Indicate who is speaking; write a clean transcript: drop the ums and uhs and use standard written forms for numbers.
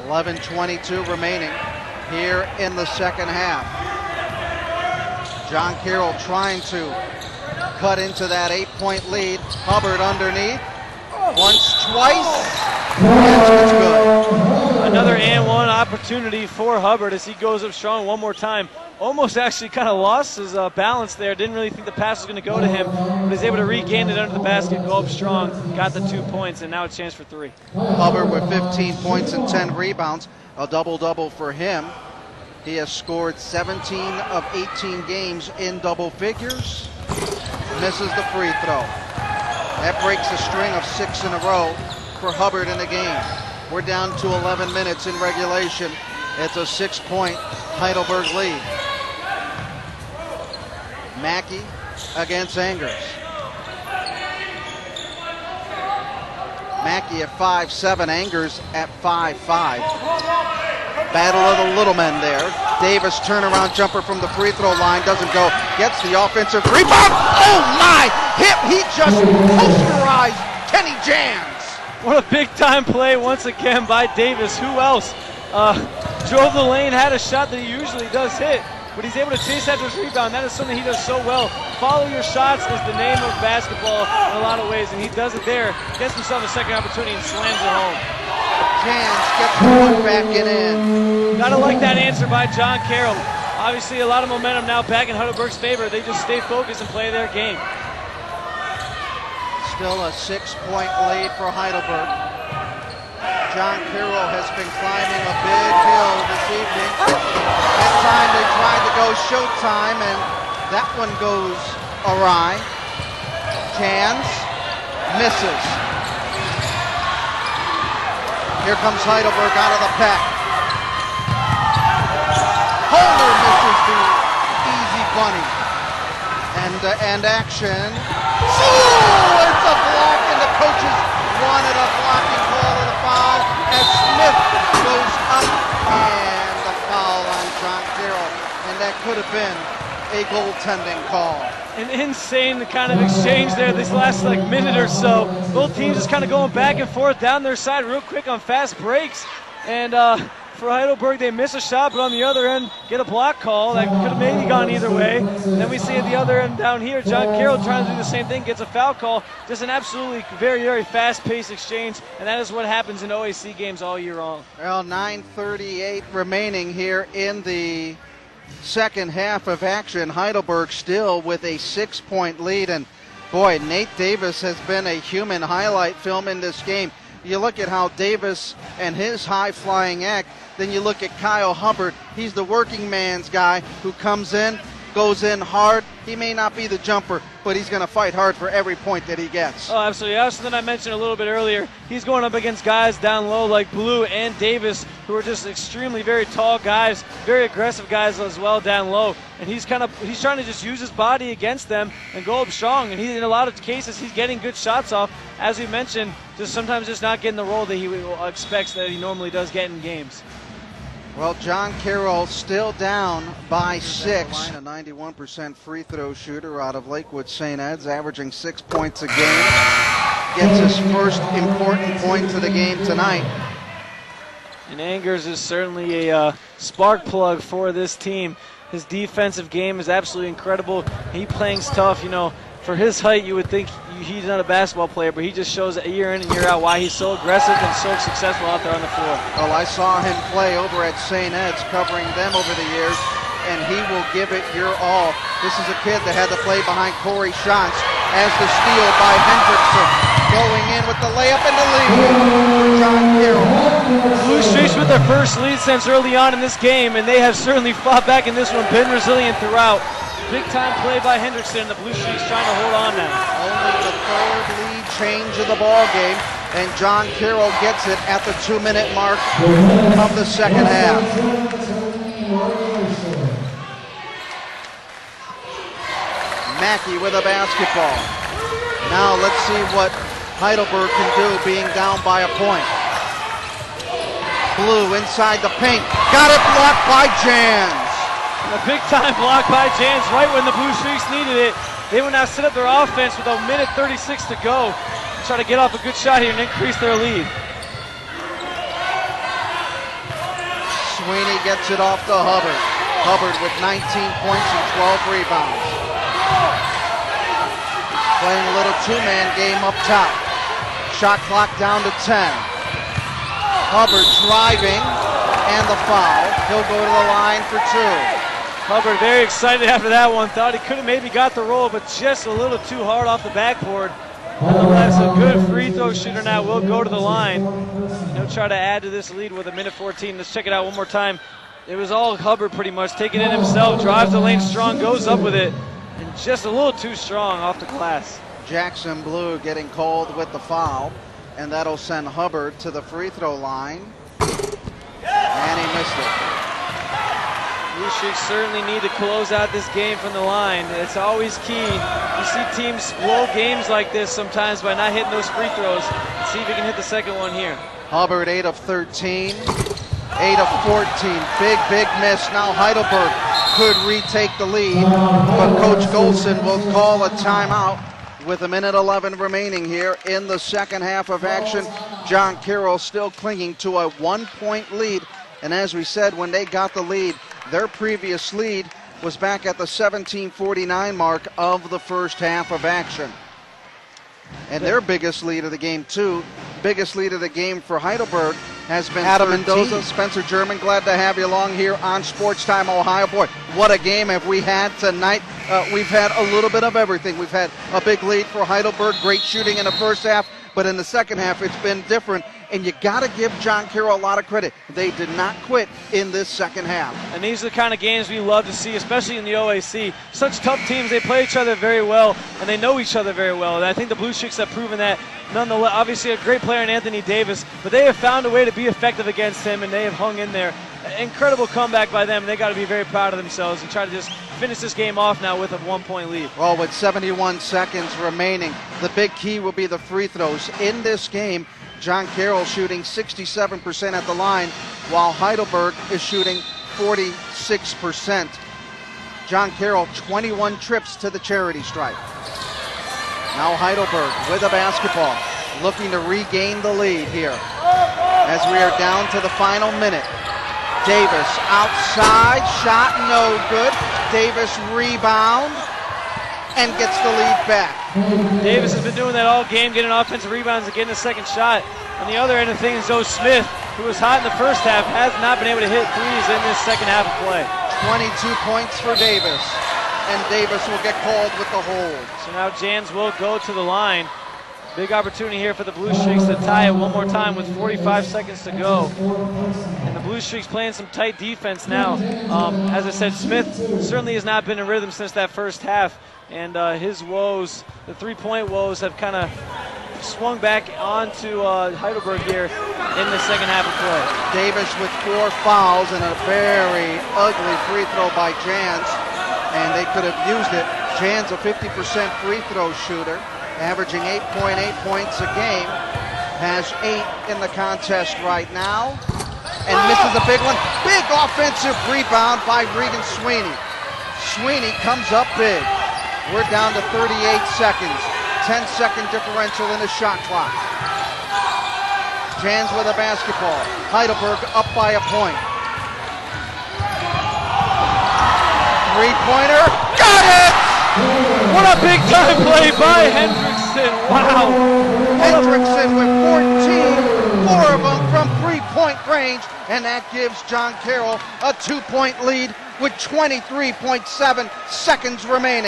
Speaker 1: 11:22 remaining here in the second half. John Carroll trying to cut into that 8-point lead. Hubbard underneath. Once, twice. It's good.
Speaker 2: Another and one opportunity for Hubbard as he goes up strong one more time. Almost actually kind of lost his balance there. Didn't really think the pass was going to go to him, but he's able to regain it under the basket, go up strong, got the 2 points, and now a chance for 3.
Speaker 1: Hubbard with 15 points and 10 rebounds, a double-double for him. He has scored 17 of 18 games in double figures. Misses the free throw. That breaks a string of 6 in a row for Hubbard in the game. We're down to 11 minutes in regulation. It's a 6-point Heidelberg lead. Mackey against Angers. Mackey at 5'7", Angers at 5'5". Battle of the little men there. Davis turnaround jumper from the free throw line, doesn't go. Gets the offensive rebound. Oh my! He just posterized Kenny Jans.
Speaker 2: What a big time play once again by Davis. Who else? Drove the lane, had a shot that he usually does hit, but he's able to chase after his rebound. That is something he does so well. Follow your shots is the name of basketball in a lot of ways, and he does it there. Gets himself a second opportunity and slams it home.
Speaker 1: Jans gets the put back in.
Speaker 2: Gotta like that answer by John Carroll. Obviously a lot of momentum now back in Heidelberg's favor. They just stay focused and play their game.
Speaker 1: Still a 6-point lead for Heidelberg. John Carroll has been climbing a big hill this evening. That time they tried to go showtime, and that one goes awry. Jans misses. Here comes Heidelberg out of the pack. Holder misses the easy bunny. And action. Oh, it's a block, and the coaches wanted a blocking call of the foul as Smith goes up, and the foul on John Carroll, and that could have been a goaltending call.
Speaker 2: An insane kind of exchange there this last minute or so. Both teams just kind of going back and forth down their side real quick on fast breaks, and for Heidelberg, they miss a shot, but on the other end, get a block call. That could have maybe gone either way. And then we see at the other end down here, John Carroll trying to do the same thing, gets a foul call. Just an absolutely very, very fast-paced exchange, and that is what happens in OAC games all year long.
Speaker 1: Well, 9:38 remaining here in the second half of action. Heidelberg still with a 6-point lead, and boy, Nate Davis has been a human highlight film in this game. You look at how Davis and his high-flying act, then you look at Kyle Hubbard. He's the working man's guy who comes in, goes in hard. He may not be the jumper, but he's going to fight hard for every point that he gets.
Speaker 2: Oh, absolutely. That's something I mentioned a little bit earlier. He's going up against guys down low like Blue and Davis, who are just extremely very tall guys, very aggressive guys as well down low. And he's trying to just use his body against them and go up strong. And in a lot of cases, he's getting good shots off. As we mentioned, sometimes just not getting the role that he expects that he normally does get in games.
Speaker 1: Well, John Carroll still down by 6. A 91% free throw shooter out of Lakewood St. Ed's, averaging 6 points a game. Gets his first important point to the game tonight.
Speaker 2: And Angers is certainly a spark plug for this team. His defensive game is absolutely incredible. He plays tough. You know, for his height, you would think he's not a basketball player, but he just shows year in and year out why he's so aggressive and so successful out there on the floor.
Speaker 1: Well, I saw him play over at St. Ed's, covering them over the years, and he will give it your all. This is a kid that had to play behind Corey Shantz as the steal by Hendrickson. Going in with the layup and the lead for John Carroll.
Speaker 2: Blue Streaks with their first lead since early on in this game, and they have certainly fought back in this one, been resilient throughout. Big time play by Hendrickson, and the Blue Streaks trying to hold on now.
Speaker 1: Only the third lead change of the ball game, and John Carroll gets it at the 2-minute mark of the second half. Mackey with a basketball. Now let's see what Heidelberg can do being down by a point. Blue inside the paint. Got it blocked by Jans.
Speaker 2: A big-time block by Jans right when the Blue Streaks needed it. They will now set up their offense with 1:36 to go. Try to get off a good shot here and increase their lead.
Speaker 1: Sweeney gets it off to Hubbard. Hubbard with 19 points and 12 rebounds. Playing a little two-man game up top. Shot clock down to 10. Hubbard driving and the foul. He'll go to the line for two.
Speaker 2: Hubbard very excited after that one. Thought he could have maybe got the roll, but just a little too hard off the backboard. Nonetheless, a good free throw shooter now will go to the line. He'll try to add to this lead with 1:14. Let's check it out one more time. It was all Hubbard pretty much, taking it himself, drives the lane strong, goes up with it, and just a little too strong off the glass.
Speaker 1: Jackson Blue getting called with the foul, and that'll send Hubbard to the free throw line. And he missed it.
Speaker 2: Blue Streaks certainly need to close out this game from the line. It's always key. You see teams blow games like this sometimes by not hitting those free throws. Let's see if he can hit the second one here.
Speaker 1: Hubbard 8 of 13, 8 of 14. Big miss. Now Heidelberg could retake the lead, but Coach Golson will call a timeout with 1:11 remaining here in the second half of action. John Carroll still clinging to a 1-point lead. And as we said, when they got the lead, their previous lead was back at the 17:49 mark of the first half of action. And their biggest lead of the game, too, biggest lead of the game for Heidelberg has been Adam Mendoza. Spencer German, glad to have you along here on Sports Time Ohio. Boy, what a game have we had tonight. We've had a little bit of everything. We've had a big lead for Heidelberg, great shooting in the first half, but in the second half it's been different. And you got to give John Carroll a lot of credit. They did not quit in this second half.
Speaker 2: And these are the kind of games we love to see, especially in the OAC. Such tough teams, they play each other very well, and they know each other very well. And I think the Blue Streaks have proven that. Nonetheless, obviously a great player in Anthony Davis, but they have found a way to be effective against him, and they have hung in there. Incredible comeback by them. They got to be very proud of themselves and try to just finish this game off now with a 1-point lead.
Speaker 1: Well, with 71 seconds remaining, the big key will be the free throws. In this game, John Carroll shooting 67% at the line, while Heidelberg is shooting 46%. John Carroll, 21 trips to the charity stripe. Now Heidelberg with a basketball, looking to regain the lead here as we are down to the final minute. Davis outside, shot no good. Davis rebound and gets the lead back.
Speaker 2: Davis has been doing that all game, getting offensive rebounds and getting a second shot. On the other end of things, Joe Smith, who was hot in the first half, has not been able to hit threes in this second half of play.
Speaker 1: 22 points for Davis, and Davis will get called with the hold.
Speaker 2: So now Jans will go to the line. Big opportunity here for the Blue Streaks to tie it one more time with 45 seconds to go. And the Blue Streaks playing some tight defense now. As I said, Smith certainly has not been in rhythm since that first half. And his woes, the three-point woes, have kind of swung back onto Heidelberg here in the second half of play.
Speaker 1: Davis with 4 fouls and a very ugly free throw by Jans. And they could have used it. Jans, a 50% free throw shooter, averaging 8.8 points a game, has 8 in the contest right now, and misses a big one. Big offensive rebound by Regan Sweeney. Sweeney comes up big. We're down to 38 seconds. 10-second differential in the shot clock. Jans with a basketball. Heidelberg up by a point. Three-pointer, got it!
Speaker 2: What a big time play by Hendrickson. Wow.
Speaker 1: Hendrickson with 14, 4 of them from three-point range, and that gives John Carroll a 2-point lead with 23.7 seconds remaining.